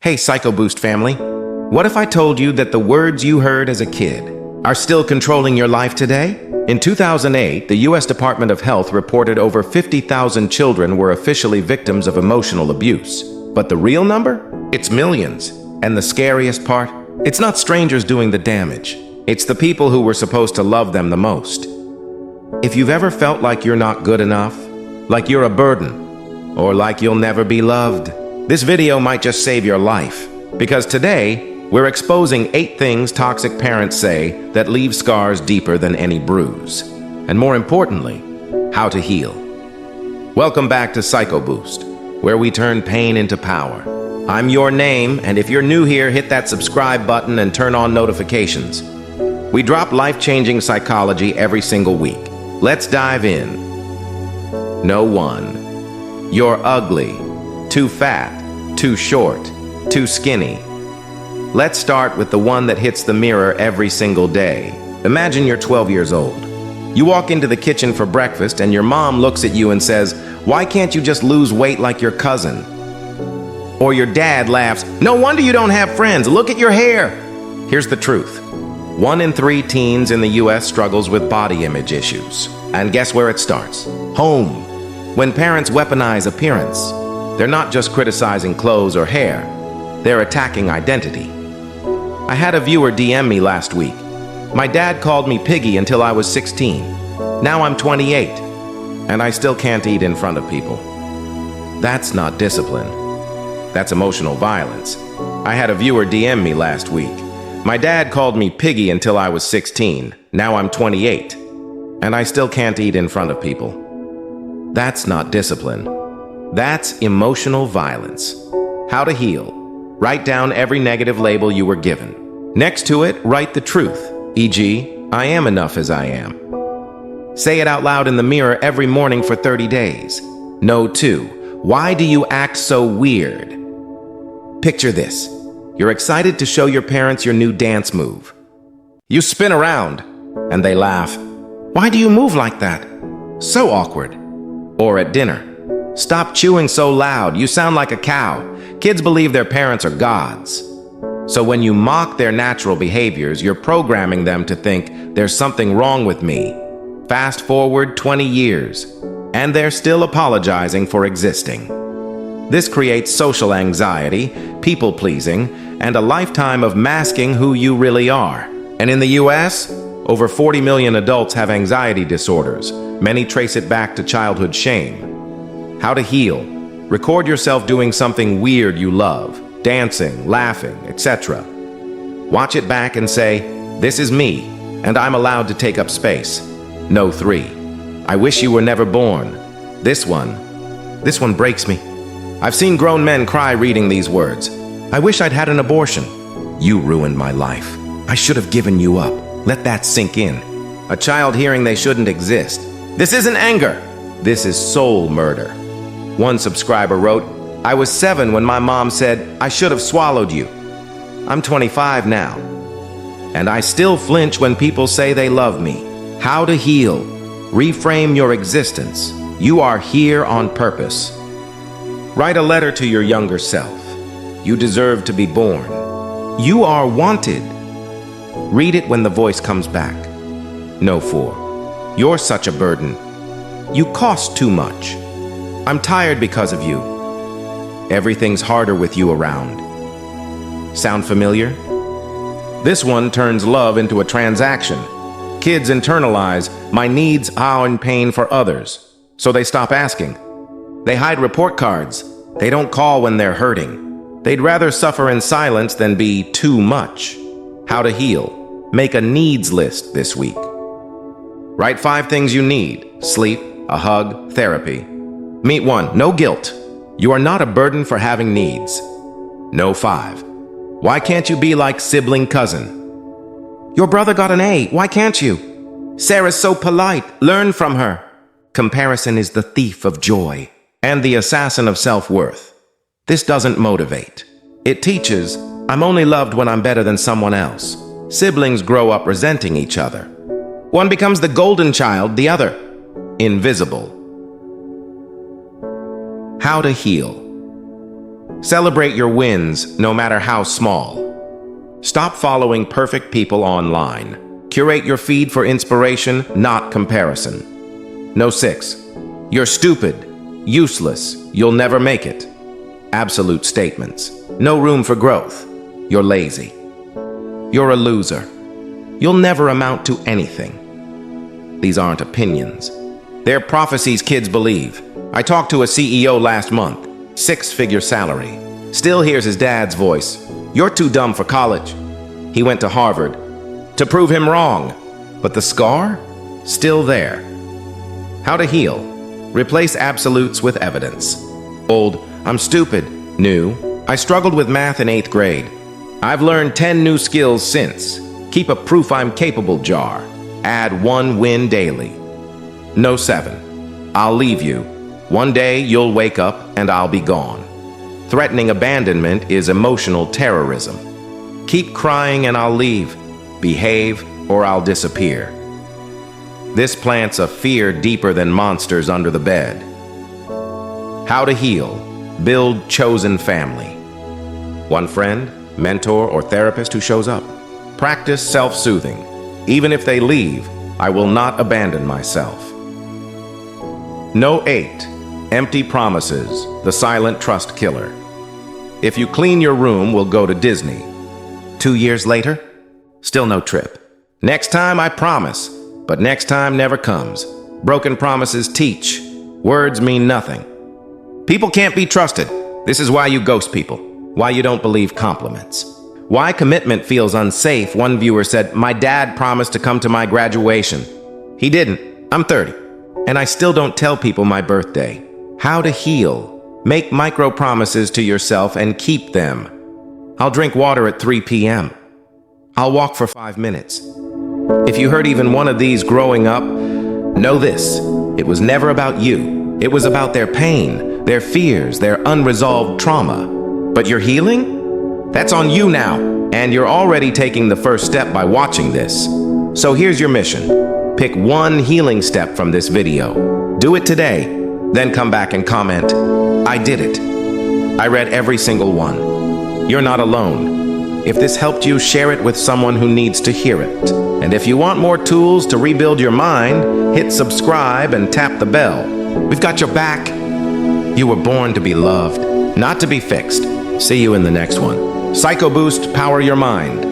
Hey, Psycho Boost family. What if I told you that the words you heard as a kid are still controlling your life today? In 2008, the U.S. Department of Health reported over 50,000 children were officially victims of emotional abuse. But the real number? It's millions. And the scariest part? It's not strangers doing the damage. It's the people who were supposed to love them the most. If you've ever felt like you're not good enough, like you're a burden, or like you'll never be loved, this video might just save your life. Because today, we're exposing 8 things toxic parents say that leave scars deeper than any bruise. And more importantly, how to heal. Welcome back to Psycho Boost, where we turn pain into power. I'm your name, and if you're new here, hit that subscribe button and turn on notifications. We drop life-changing psychology every single week. Let's dive in. No. 1. You're ugly. Too fat, too short, too skinny. Let's start with the one that hits the mirror every single day. Imagine you're 12 years old. You walk into the kitchen for breakfast and your mom looks at you and says, "Why can't you just lose weight like your cousin?" Or your dad laughs, "No wonder you don't have friends, look at your hair." Here's the truth. 1 in 3 teens in the US struggles with body image issues. And guess where it starts? Home. When parents weaponize appearance, they're not just criticizing clothes or hair, they're attacking identity. I had a viewer DM me last week. My dad called me piggy until I was 16. Now I'm 28, and I still can't eat in front of people. That's not discipline. That's emotional violence. I had a viewer DM me last week. My dad called me piggy until I was 16. Now I'm 28, and I still can't eat in front of people. That's not discipline. That's emotional violence. How to heal. Write down every negative label you were given. Next to it, write the truth, e.g., I am enough as I am. Say it out loud in the mirror every morning for 30 days. No. 2. Why do you act so weird? Picture this. You're excited to show your parents your new dance move. You spin around, and they laugh. "Why do you move like that? So awkward." Or at dinner. "Stop chewing so loud, you sound like a cow." Kids believe their parents are gods. So when you mock their natural behaviors, you're programming them to think there's something wrong with me. Fast forward 20 years, and they're still apologizing for existing. This creates social anxiety, people-pleasing, and a lifetime of masking who you really are. And in the US, over 40 million adults have anxiety disorders. Many trace it back to childhood shame. How to heal. Record yourself doing something weird you love, dancing, laughing, etc. Watch it back and say, "This is me, and I'm allowed to take up space." No. 3. I wish you were never born. This one breaks me. I've seen grown men cry reading these words. "I wish I'd had an abortion." You ruined my life. I should have given you up. Let that sink in. A child hearing they shouldn't exist. This isn't anger. This is soul murder. One subscriber wrote, "I was 7 when my mom said, 'I should have swallowed you.' I'm 25 now, and I still flinch when people say they love me." How to heal. Reframe your existence. You are here on purpose. Write a letter to your younger self. You deserve to be born. You are wanted. Read it when the voice comes back. No. 4. You're such a burden. You cost too much. I'm tired because of you. Everything's harder with you around. Sound familiar? This one turns love into a transaction. Kids internalize, "My needs are in pain for others," so they stop asking. They hide report cards. They don't call when they're hurting. They'd rather suffer in silence than be too much. How to heal. Make a needs list this week. Write 5 things you need: sleep, a hug, therapy. Meet 1. No guilt. You are not a burden for having needs. No. 5. Why can't you be like sibling cousin? Your brother got an A. Why can't you? Sarah's so polite. Learn from her. Comparison is the thief of joy and the assassin of self-worth. This doesn't motivate. It teaches, I'm only loved when I'm better than someone else. Siblings grow up resenting each other. One becomes the golden child, the other invisible. How to heal. Celebrate your wins, no matter how small. Stop following perfect people online. Curate your feed for inspiration, not comparison. No 6. You're stupid, useless, you'll never make it. Absolute statements. No room for growth. You're lazy. You're a loser. You'll never amount to anything. These aren't opinions. They're prophecies kids believe. I talked to a CEO last month, 6-figure salary. Still hears his dad's voice. You're too dumb for college. He went to Harvard. To prove him wrong. But the scar? Still there. How to heal. Replace absolutes with evidence. Old, I'm stupid. New, I struggled with math in 8th grade. I've learned 10 new skills since. Keep a proof I'm capable jar. Add 1 win daily. No 7. I'll leave you. One day you'll wake up and I'll be gone. Threatening abandonment is emotional terrorism. Keep crying and I'll leave. Behave or I'll disappear. This plants a fear deeper than monsters under the bed. How to heal. Build chosen family. One friend, mentor, or therapist who shows up. Practice self-soothing. Even if they leave, I will not abandon myself. No 8. Empty promises, the silent trust killer. If you clean your room, we'll go to Disney. 2 years later, still no trip. Next time, I promise, but next time never comes. Broken promises teach. Words mean nothing. People can't be trusted. This is why you ghost people. Why you don't believe compliments. Why commitment feels unsafe. One viewer said, my dad promised to come to my graduation. He didn't. I'm 30. And I still don't tell people my birthday. How to heal. Make micro promises to yourself and keep them. I'll drink water at 3 p.m. I'll walk for 5 minutes. If you heard even one of these growing up, know this. It was never about you. It was about their pain, their fears, their unresolved trauma. But you're healing? That's on you now. And you're already taking the first step by watching this. So here's your mission. Pick one healing step from this video. Do it today. Then come back and comment, I did it. I read every single one. You're not alone. If this helped you, share it with someone who needs to hear it. And if you want more tools to rebuild your mind, hit subscribe and tap the bell. We've got your back. You were born to be loved, not to be fixed. See you in the next one. Psycho Boost, power your mind.